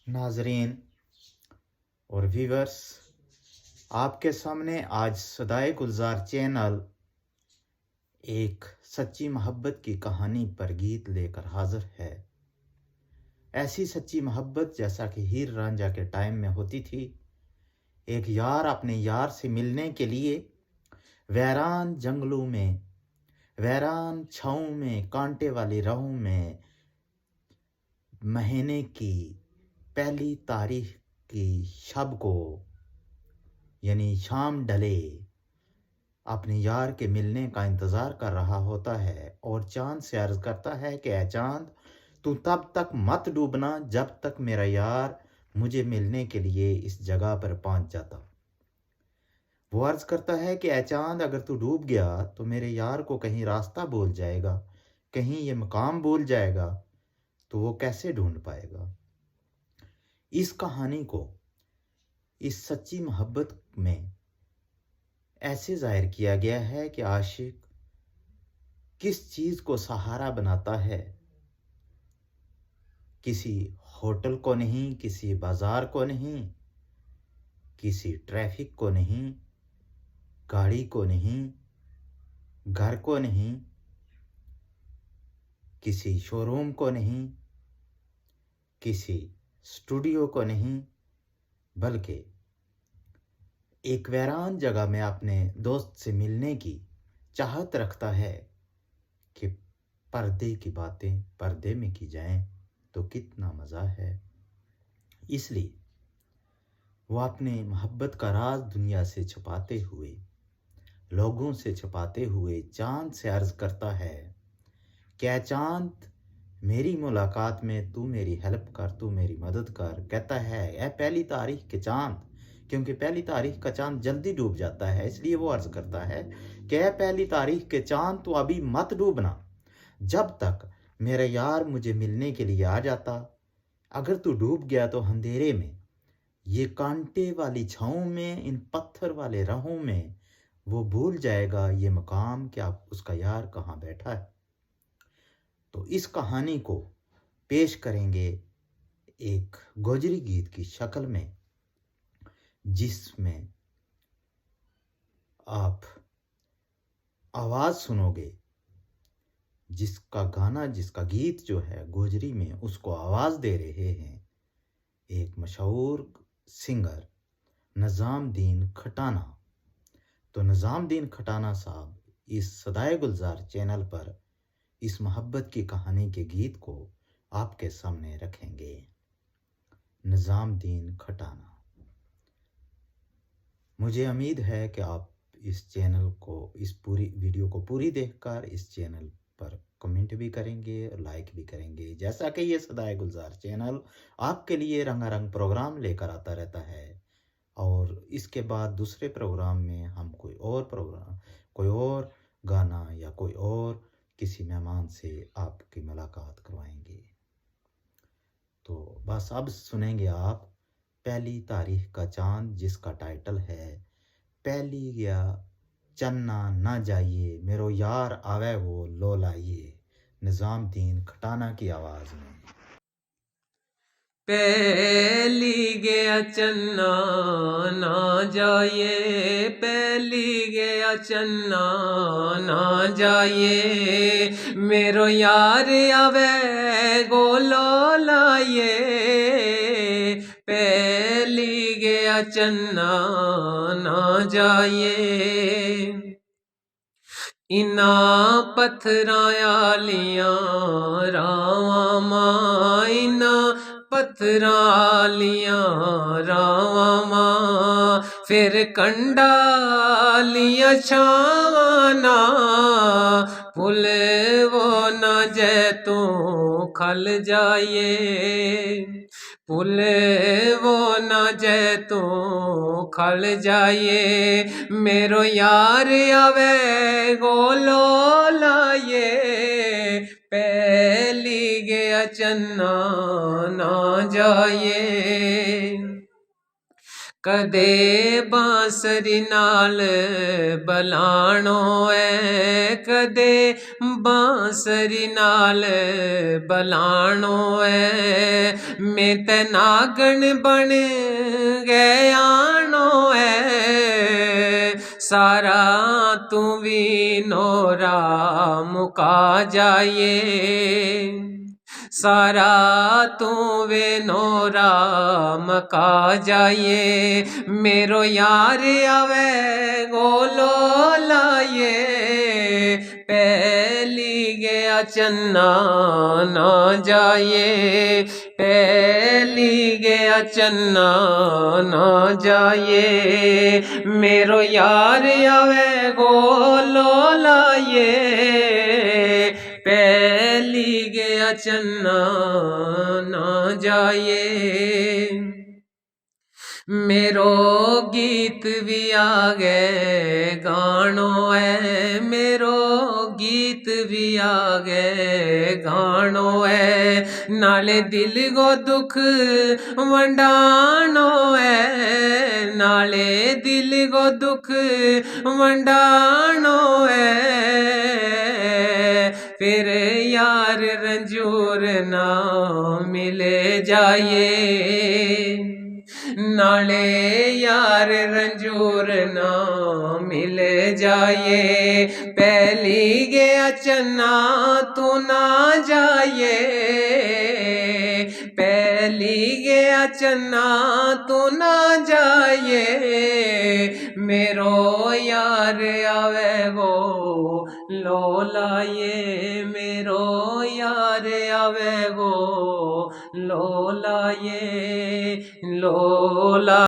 नाजरीन और व्यूवर्स, आपके सामने आज सदाए गुलजार चैनल एक सच्ची मोहब्बत की कहानी पर गीत लेकर हाजिर है। ऐसी सच्ची मोहब्बत जैसा कि हीर रांझा के टाइम में होती थी। एक यार अपने यार से मिलने के लिए वैरान जंगलों में, वैरान छाँव में, कांटे वाली राहों में महीने की पहली तारीख की शब को यानी शाम ढले अपने यार के मिलने का इंतज़ार कर रहा होता है और चांद से अर्ज़ करता है कि ऐ चांद, तू तब तक मत डूबना जब तक मेरा यार मुझे मिलने के लिए इस जगह पर पहुंच जाता। वो अर्ज़ करता है कि ऐ चांद, अगर तू डूब गया तो मेरे यार को कहीं रास्ता भूल जाएगा, कहीं ये मकाम भूल जाएगा, तो वो कैसे ढूंढ पाएगा। इस कहानी को, इस सच्ची मोहब्बत में ऐसे ज़ाहिर किया गया है कि आशिक किस चीज़ को सहारा बनाता है। किसी होटल को नहीं, किसी बाज़ार को नहीं, किसी ट्रैफिक को नहीं, गाड़ी को नहीं, घर को नहीं, किसी शोरूम को नहीं, किसी स्टूडियो को नहीं, बल्कि एक वीरान जगह में अपने दोस्त से मिलने की चाहत रखता है कि पर्दे की बातें पर्दे में की जाएं तो कितना मज़ा है। इसलिए वो अपने मोहब्बत का राज दुनिया से छुपाते हुए, लोगों से छुपाते हुए चांद से अर्ज़ करता है, क्या चांद, मेरी मुलाकात में तू मेरी हेल्प कर, तू मेरी मदद कर। कहता है ए पहली तारीख के चांद, क्योंकि पहली तारीख का चांद जल्दी डूब जाता है, इसलिए वो अर्ज़ करता है कि ए पहली तारीख के चांद, तू अभी मत डूबना जब तक मेरा यार मुझे मिलने के लिए आ जाता। अगर तू डूब गया तो अंधेरे में, ये कांटे वाली छाँव में, इन पत्थर वाले राहों में वो भूल जाएगा ये मकाम कि आप उसका यार कहाँ बैठा है। तो इस कहानी को पेश करेंगे एक गोजरी गीत की शक्ल में, जिसमें आप आवाज़ सुनोगे, जिसका गाना, जिसका गीत जो है गोजरी में, उसको आवाज़ दे रहे हैं एक मशहूर सिंगर निज़ामुद्दीन खटाना। तो निज़ामुद्दीन खटाना साहब इस सदाए गुलजार चैनल पर इस मोहब्बत की कहानी के गीत को आपके सामने रखेंगे। निज़ामुद्दीन खटाना। मुझे उम्मीद है कि आप इस चैनल को, इस पूरी वीडियो को पूरी देखकर इस चैनल पर कमेंट भी करेंगे और लाइक भी करेंगे। जैसा कि ये सदाए गुलजार चैनल आपके लिए रंगारंग प्रोग्राम लेकर आता रहता है, और इसके बाद दूसरे प्रोग्राम में हम कोई और प्रोग्राम, कोई और गाना या कोई और किसी मेहमान से आपकी मुलाकात करवाएंगे। तो बस अब सुनेंगे आप पहली तारीख का चांद, जिसका टाइटल है पहली गया चन्ना ना जाइए, मेरो यार आवे वो लो लाइए। निज़ामुद्दीन खटाना की आवाज़ में। पहली गया चन्ना ना जाइए, पहली गया चन्ना ना जाइए, मेरो यार आवे गोलो लाइए, पहली गया चन्ना ना जाइए। इना पत्थरां आलियां रावां मां, इना पत्थरां आलियां रावां मां, फिर कंडालियां छावां ना, पुल वो ना जैतों खल जाइए, पुल वो न जैतों खल जाइए, मेरो यार आवे गोलो लाइए, पहली गया चन्ना ना जाइए। ਕਦੇ ਬਾਂਸਰੀ ਨਾਲ ਬਲਾਣੋ ਐ, ਕਦੇ ਬਾਂਸਰੀ ਨਾਲ ਬਲਾਣੋ ਐ, ਮੈਂ ਤੇ ਨਾਗਣ ਬਣ ਗਿਆਣੋ ਐ, ਸਾਰਾ ਤੂੰ ਵੀ ਨੋਰਾ ਮੁਕਾ ਜਾਏ, ਸਾਰਾ ਤੂੰ ਵੇ ਨੋਰਾ ਮਕਾ ਜਾਏ, मेरो यार आवे गोलो लाए, पहली गया चन्ना ना जाए, पहली गया चन्ना ना जाए, मेरो यार आवे गोलो लाए, पहली गया चन्ना ना जाए। मेरो गीत भी आ गए गानो है, मेरो गीत भी आ गए गानो है, नाले दिल को दुख वंडानो है, नाले दिल को दुख वंडानो है, फिर यार रंजूर ना मिले जाए, नाले यार रंजूर ना मिल जाए, पहली गया चन्ना तू ना जाए, पहली गया चन्ना तू ना जाए, मेरो यार आवे गो लो लाए, मेरो यार आवे गो लो लाए, लो ला